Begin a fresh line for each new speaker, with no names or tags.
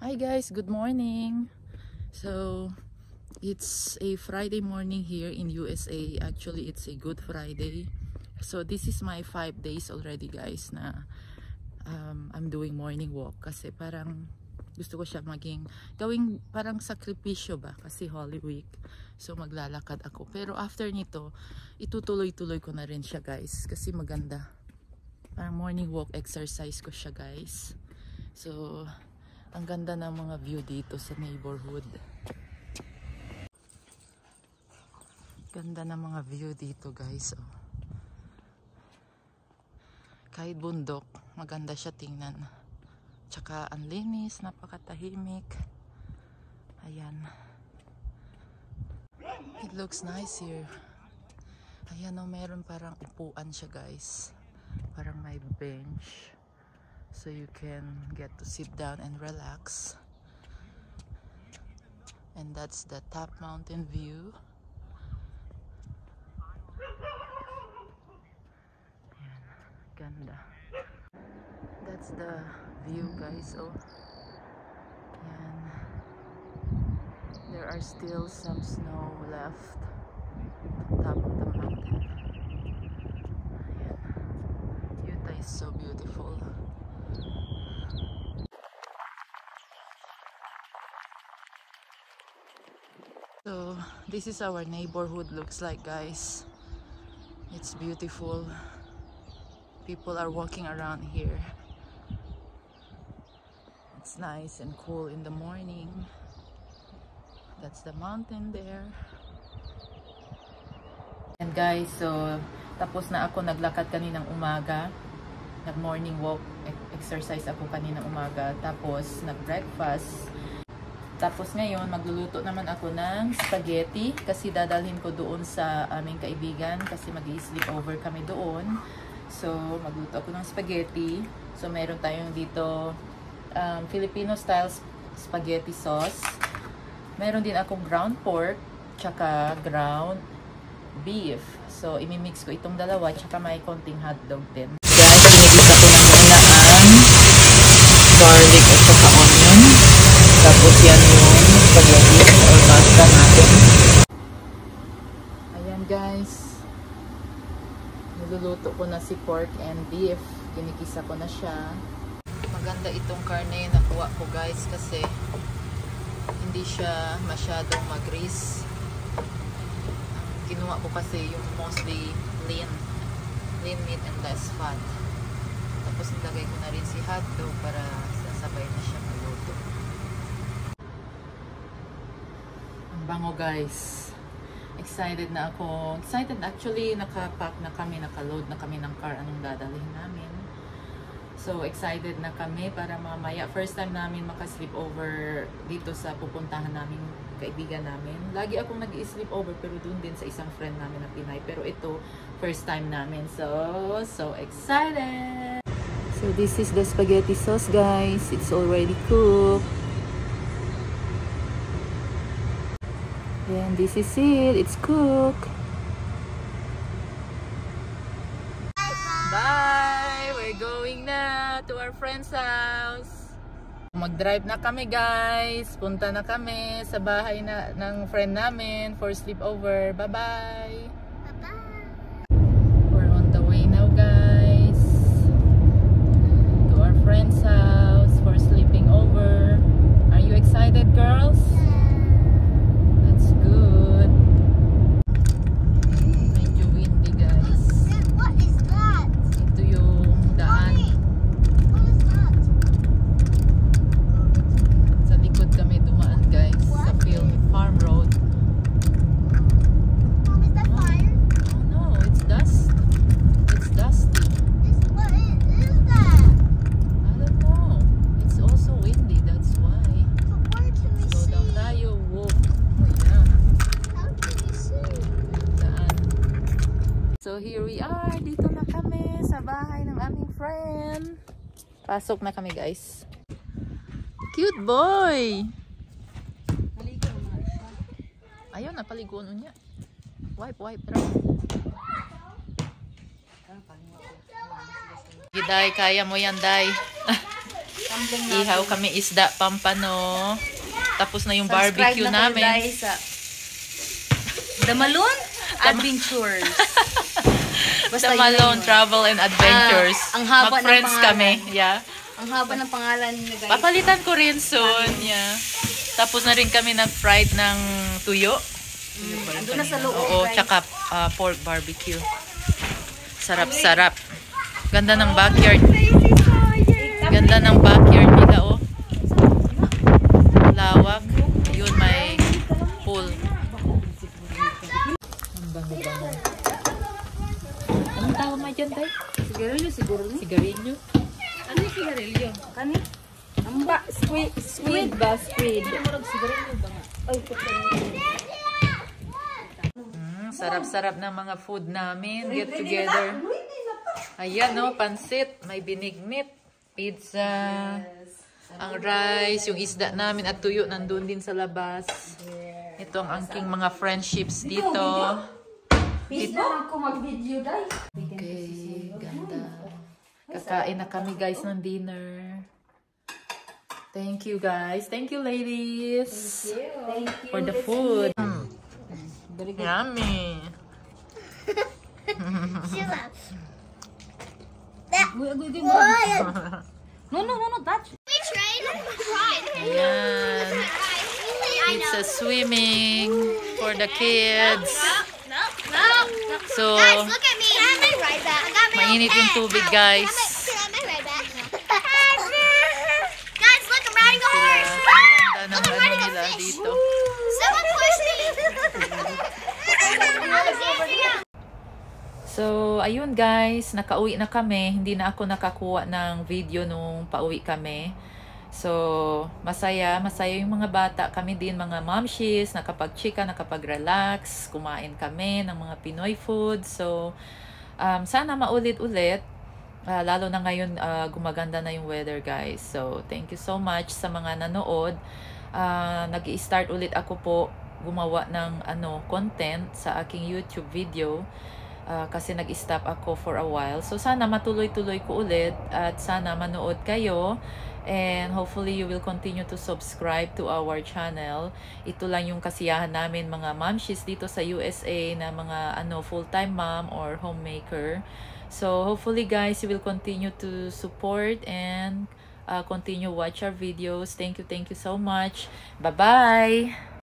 Hi guys, good morning. So it's a Friday morning here in USA. Actually, it's a Good Friday. So this is my 5 days already guys na I'm doing morning walk kasi parang gusto ko siya gawing parang sakripisyo ba kasi Holy Week. So maglalakad ako. Pero after nito, itutuloy-tuloy ko na rin siya guys kasi maganda. Parang morning walk exercise ko siya guys. So ang ganda ng mga view dito sa neighborhood. Ganda ng mga view dito guys. Oh. Kahit bundok, maganda siya tingnan. Tsaka ang linis, napakatahimik. Ayan. It looks nice here. Ayan o, meron parang upuan siya guys. Parang may bench. So you can get to sit down and relax. And that's the top mountain view. Ayan, ganda. That's the view guys. Oh. Ayan. There are still some snow left on top of the mountain. Ayan. Utah is so beautiful. So this is our neighborhood looks like guys. It's beautiful. People are walking around here. It's nice and cool in the morning. That's the mountain there. And guys, so tapos na ako naglakad kaninang umaga. Nag morning walk, exercise ako kaninang umaga. Tapos nag breakfast. Tapos ngayon, magluluto naman ako ng spaghetti kasi dadalhin ko doon sa aming kaibigan kasi mag-i-sleep over kami doon. So, magluto ako ng spaghetti. So, meron tayong dito Filipino style spaghetti sauce. Meron din akong ground pork tsaka ground beef. So, imimix ko itong dalawa tsaka may konting hotdog din. Guys, pinigisa ko na muna ang garlic at saka onion. Tapos yan yung spaghetti or pasta natin. Ayan guys. Niluluto ko na si pork and beef. Kinikisa ko na siya. Maganda itong karne na nakuha ko guys kasi hindi siya masyadong mag-grease. Kinuha ko kasi yung mostly lean meat and less fat. Tapos nilagay ko na rin si hotdog para sasabay na siya maluto. Bango guys. Excited na ako. Excited actually, nakapack na kami, nakaload na kami ng car anong dadalhin namin. So excited na kami para mamaya first time namin maka-sleep over dito sa pupuntahan namin kaibigan namin. Lagi akong nag-i-sleep over pero doon din sa isang friend namin na Pinay. Pero ito first time namin. So excited. So this is the spaghetti sauce guys. It's already cooked. And this is it. It's cooked. Bye! We're going na to our friend's house. Mag-drive na kami guys. Punta na kami sa bahay ng friend namin for sleepover. Bye-bye! Bye-bye! We're on the way now guys. To our friend's house for sleeping over. Are you excited girls? Good. Medyo windy guys.
What is that?
Ito yung daan.
What is that?
Sa likod kami dumaan guys. Sa farm road.
Mom, is that fire?
Oh no, it's dust. It's dusty.
What is that?
I don't know. It's also windy, that's why.
But where can we
Slow down
see?
tayo. Whoa. Yeah.
How can we see?
Daan. So here we are. Dito na kami sa bahay ng aming friend. Pasok na kami guys. Cute boy! Ayun, napaliguan niya. Wipe. Day, kaya mo yan, Day. Ihaw kami isda pampano. Tapos na yung barbecue namin.
Guys, sa Damalon Adventures.
Basta Damalon Travel and Adventures.
Ang haba ng
Mag-friends
pangalan.
kami. Yeah.
Ang haba ng pangalan nila, guys.
Papalitan ko rin soon. Yeah. Tapos na rin kami nag-fried ng tuyo.
Andun na sa loob,
Oo,
guys.
tsaka pork barbecue. Sarap-sarap. Ganda ng backyard. Ganda ng backyard nila, oh. Lawak. Yun, may pool. Ang bango-bango. Anong tawag mo dyan, Tay?
Sigarilyo siguro.
Sigarilyo?
Ano yung sigarilyo? Kani? Ang ba? Squid ba? Squid. Ay,
Sarap-sarap ng mga food namin. Get together. Ayan, no? Pansit. May binigmit. Pizza. Ang rice. Yung isda namin at tuyo nandun din sa labas. Ito ang angking mga friendships dito.
Dito lang ko mag-video, guys.
Okay, ganda. Kakain na kami, guys, ng dinner. Thank you, guys. Thank you, ladies.
Thank you.
For the food. Yummy.
No, touch.
We train. Right.
Ayan. It's a swimming for the kids.
No.
So,
Guys, look at me. Can I have my ride back? I got my own
mainit yung
pet.
tubig,
Ow.
guys.
Can I have my ride back? Guys, look, I'm riding a horse.
Ang ganda ng
Look, I'm
ano
riding a
nila
fish.
dito.
Someone push me.
So, ayun guys, nakauwi na kami. Hindi na ako nakakuha ng video nung pauwi kami. So, masaya yung mga bata. Kami din mga momshies, nakapag-chika, nakapag-relax. Kumain kami ng mga Pinoy food. So, sana maulit-ulit. Lalo na ngayon, gumaganda na yung weather guys. So, thank you so much sa mga nanood. Nag-i-start ulit ako po gumawa ng content sa aking YouTube video. Kasi nag-stop ako for a while. So, sana matuloy-tuloy ko ulit at sana manood kayo. And hopefully, you will continue to subscribe to our channel. Ito lang yung kasiyahan namin mga momshies dito sa USA na mga full-time mom or homemaker. So, hopefully guys, you will continue to support and continue watch our videos. Thank you so much. Bye-bye!